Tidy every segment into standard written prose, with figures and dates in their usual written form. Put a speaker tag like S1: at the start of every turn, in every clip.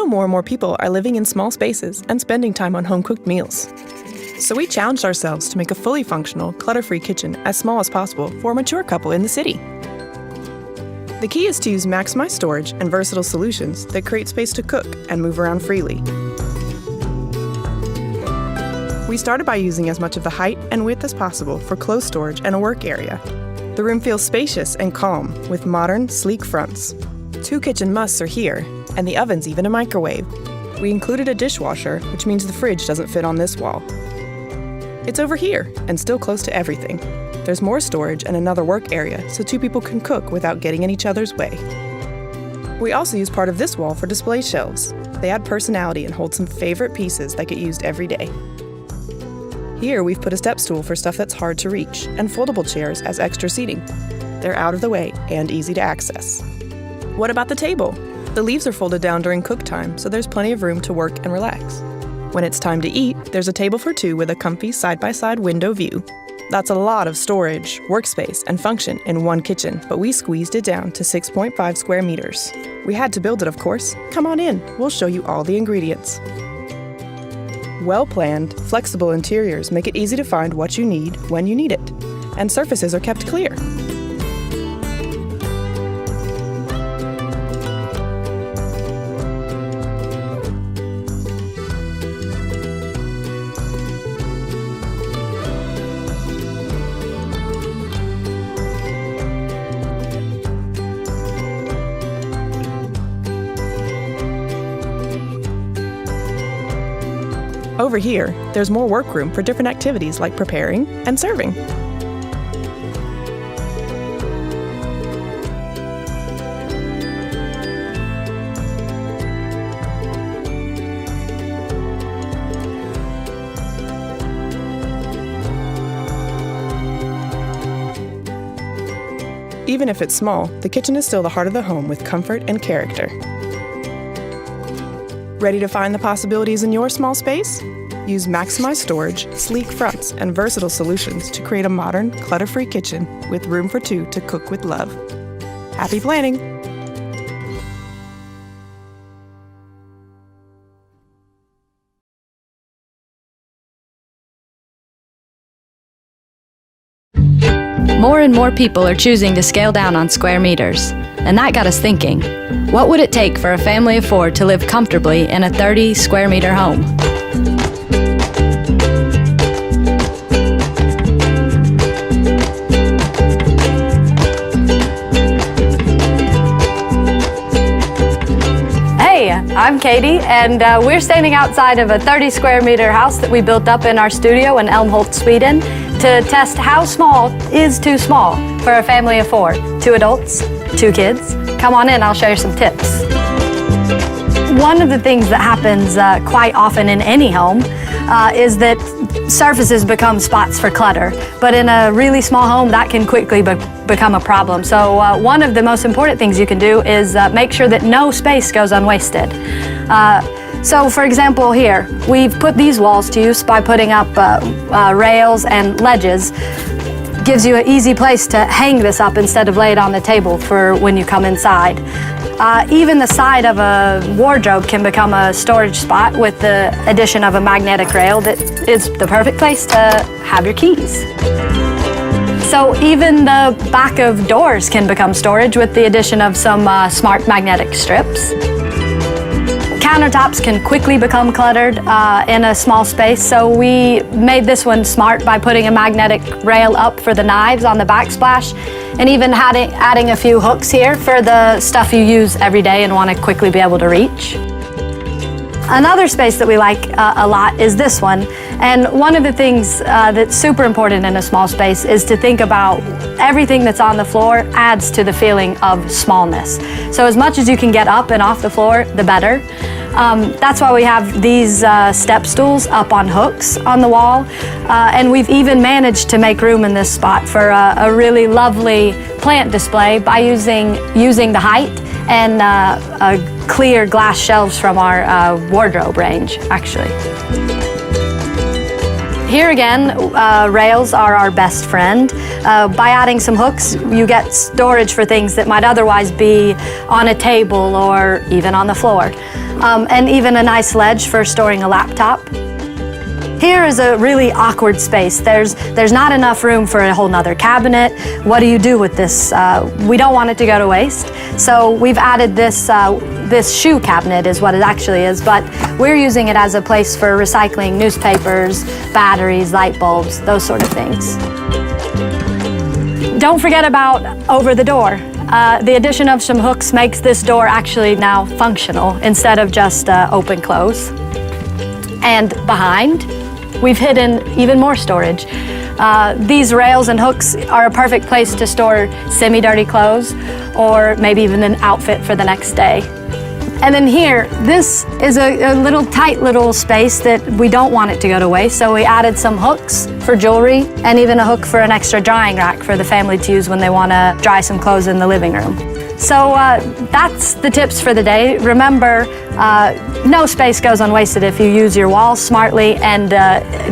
S1: know more and more people are living in small spaces and spending time on home-cooked meals. So we challenged ourselves to make a fully functional, clutter-free kitchen as small as possible for a mature couple in the city. The key is to use maximized storage and versatile solutions that create space to cook and move around freely. We started by using as much of the height and width as possible for clothes storage and a work area. The room feels spacious and calm with modern, sleek fronts. 2 kitchen musts are here, and the oven's even a microwave. We included a dishwasher, which means the fridge doesn't fit on this wall. It's over here, and still close to everything. There's more storage and another work area, so 2 people can cook without getting in each other's way. We also use part of this wall for display shelves. They add personality and hold some favorite pieces that get used every day. Here, we've put a step stool for stuff that's hard to reach, and foldable chairs as extra seating. They're out of the way and easy to access. What about the table? The leaves are folded down during cook time, so there's plenty of room to work and relax. When it's time to eat, there's a table for 2 with a comfy side-by-side window view. That's a lot of storage, workspace, and function in one kitchen, but we squeezed it down to 6.5 square meters. We had to build it, of course. Come on in, we'll show you all the ingredients. Well-planned, flexible interiors make it easy to find what you need when you need it, and surfaces are kept clear. Over here, there's more workroom for different activities like preparing and serving. Even if it's small, the kitchen is still the heart of the home with comfort and character. Ready to find the possibilities in your small space? Use maximized storage, sleek fronts, and versatile solutions to create a modern, clutter-free kitchen with room for 2 to cook with love. Happy planning!
S2: More and more people are choosing to scale down on square meters, and that got us thinking, what would it take for a family of 4 to live comfortably in a 30 square meter home? Hey, I'm Katie, and we're standing outside of a 30 square meter house that we built up in our studio in Älmhult, Sweden, to test how small is too small for a family of 4. 2 adults, 2 kids. Come on in, I'll show you some tips. One of the things that happens quite often in any home is that surfaces become spots for clutter. But in a really small home, that can quickly become a problem. So one of the most important things you can do is make sure that no space goes unwasted. So for example here, we've put these walls to use by putting up rails and ledges. Gives you an easy place to hang this up instead of lay it on the table for when you come inside. Even the side of a wardrobe can become a storage spot with the addition of a magnetic rail that is the perfect place to have your keys. So even the back of doors can become storage with the addition of some smart magnetic strips. Countertops can quickly become cluttered in a small space, so we made this one smart by putting a magnetic rail up for the knives on the backsplash, and even adding a few hooks here for the stuff you use every day and want to quickly be able to reach. Another space that we like a lot is this one, and one of the things that's super important in a small space is to think about everything that's on the floor adds to the feeling of smallness. So as much as you can get up and off the floor, the better. That's why we have these step stools up on hooks on the wall, and we've even managed to make room in this spot for a really lovely plant display by using the height and clear glass shelves from our wardrobe range, actually. Here again, rails are our best friend. By adding some hooks, you get storage for things that might otherwise be on a table or even on the floor. and even a nice ledge for storing a laptop. Here is a really awkward space. There's not enough room for a whole nother cabinet. What do you do with this? We don't want it to go to waste. So we've added this shoe cabinet is what it actually is, but we're using it as a place for recycling newspapers, batteries, light bulbs, those sort of things. Don't forget about over the door. The addition of some hooks makes this door actually now functional instead of just open close. And behind, we've hidden even more storage. These rails and hooks are a perfect place to store semi-dirty clothes or maybe even an outfit for the next day. And then here, this is a little tight little space that we don't want it to go to waste, so we added some hooks for jewelry and even a hook for an extra drying rack for the family to use when they want to dry some clothes in the living room. So that's the tips for the day. Remember, no space goes unwasted if you use your walls smartly and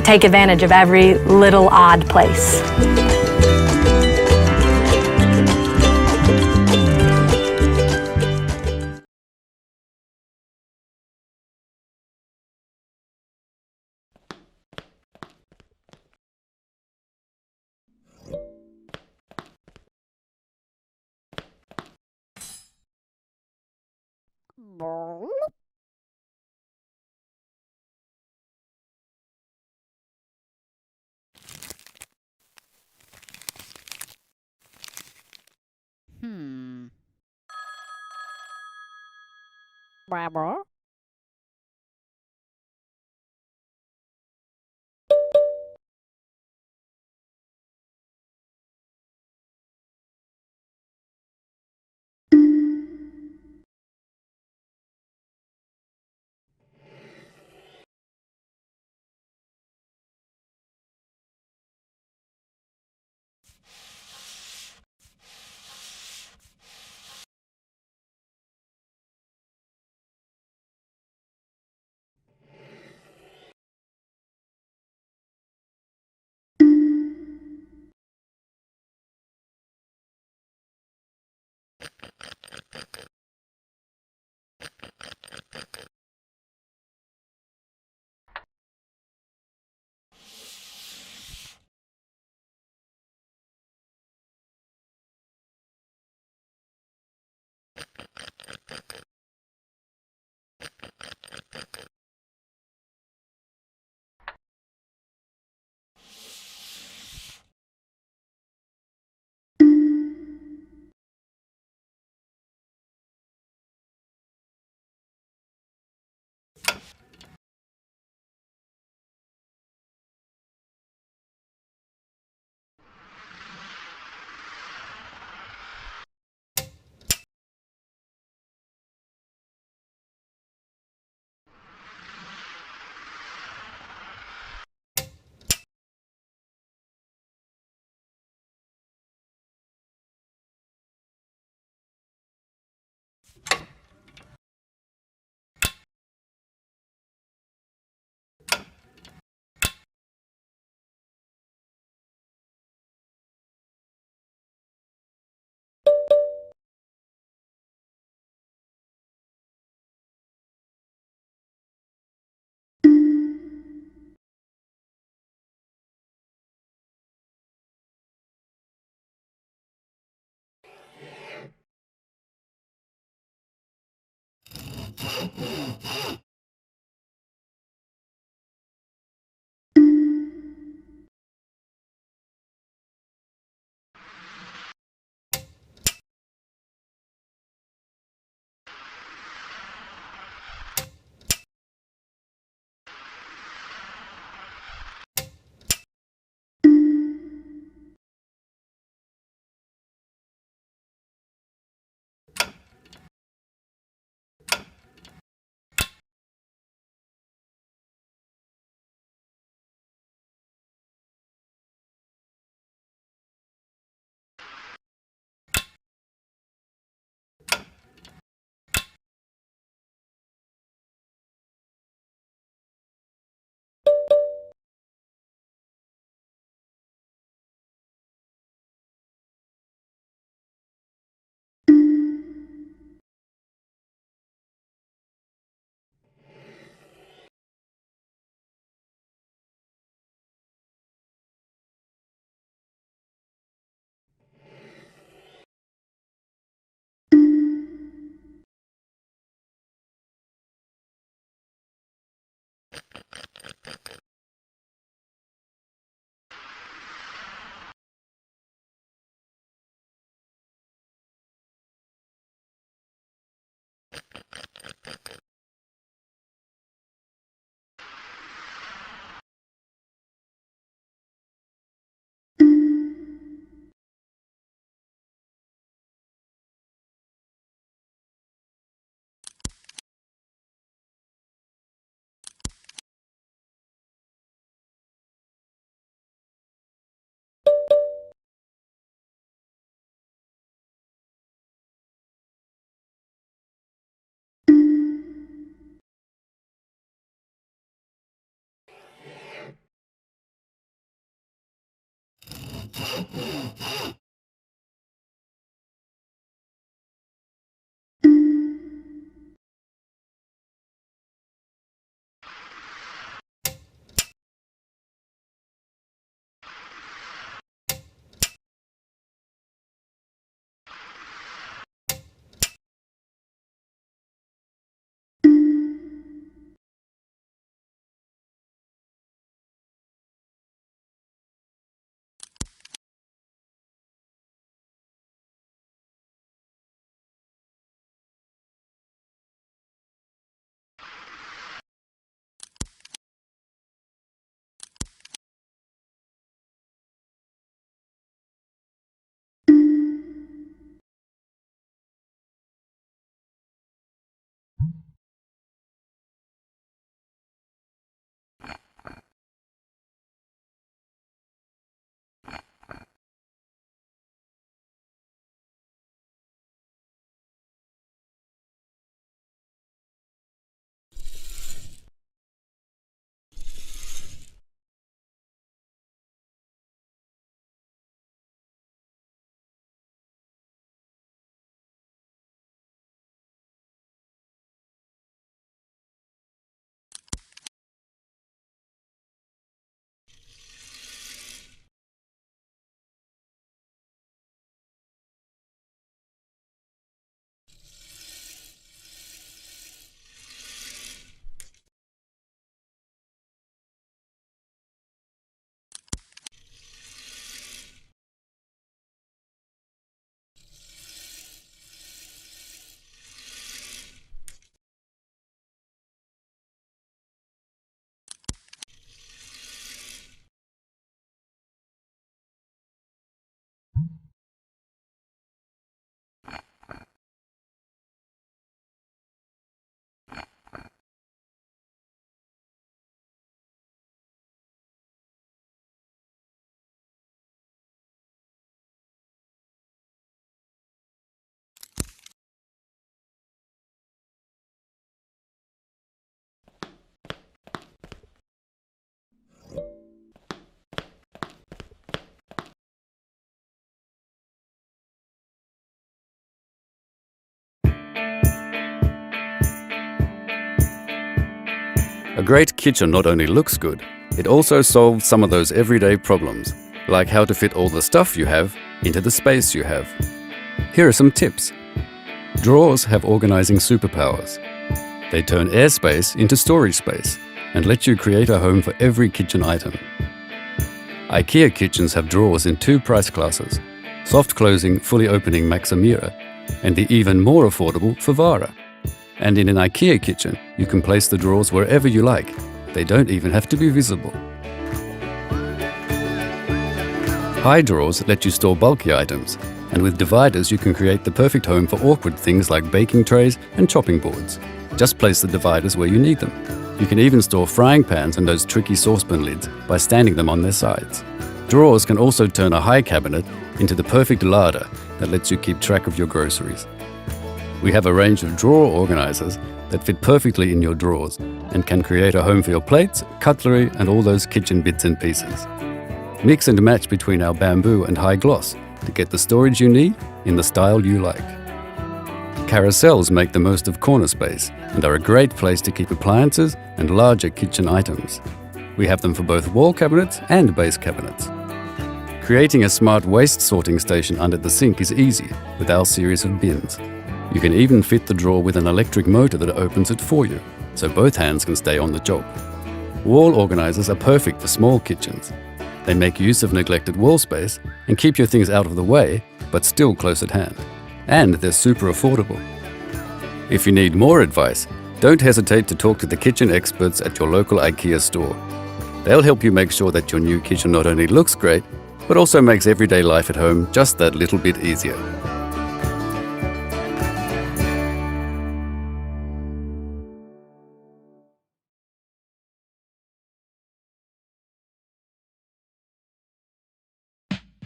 S2: take advantage of every little odd place.
S3: Bravo. A great kitchen not only looks good, it also solves some of those everyday problems, like how to fit all the stuff you have into the space you have. Here are some tips. Drawers have organizing superpowers. They turn airspace into storage space and let you create a home for every kitchen item. Ikea kitchens have drawers in 2 price classes, soft closing, fully opening Maximira, and the even more affordable Favara. And in an Ikea kitchen, you can place the drawers wherever you like. They don't even have to be visible. High drawers let you store bulky items, and with dividers you can create the perfect home for awkward things like baking trays and chopping boards. Just place the dividers where you need them. You can even store frying pans and those tricky saucepan lids by standing them on their sides. Drawers can also turn a high cabinet into the perfect larder that lets you keep track of your groceries. We have a range of drawer organizers that fit perfectly in your drawers and can create a home for your plates, cutlery, and all those kitchen bits and pieces. Mix and match between our bamboo and high gloss to get the storage you need in the style you like. Carousels make the most of corner space and are a great place to keep appliances and larger kitchen items. We have them for both wall cabinets and base cabinets. Creating a smart waste sorting station under the sink is easy with our series of bins. You can even fit the drawer with an electric motor that opens it for you, so both hands can stay on the job. Wall organizers are perfect for small kitchens. They make use of neglected wall space and keep your things out of the way, but still close at hand. And they're super affordable. If you need more advice, don't hesitate to talk to the kitchen experts at your local IKEA store. They'll help you make sure that your new kitchen not only looks great, but also makes everyday life at home just that little bit easier.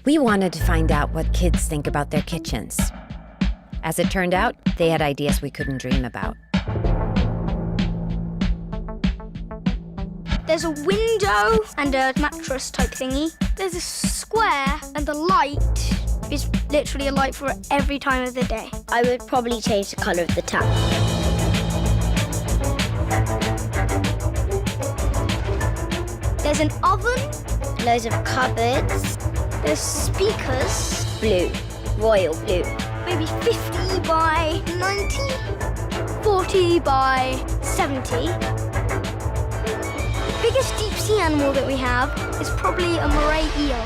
S4: We wanted to find out what kids think about their kitchens. As it turned out, they had ideas we couldn't dream about.
S5: There's a window and a mattress type thingy. There's a square and the light is literally a light for every time of the day.
S6: I would probably change the colour of the tap.
S5: There's an oven.
S6: Loads of cupboards.
S5: There's speakers.
S6: Blue. Royal blue.
S5: Maybe 50 by 90. 40 by 70. The biggest deep sea animal that we have is probably a moray eel.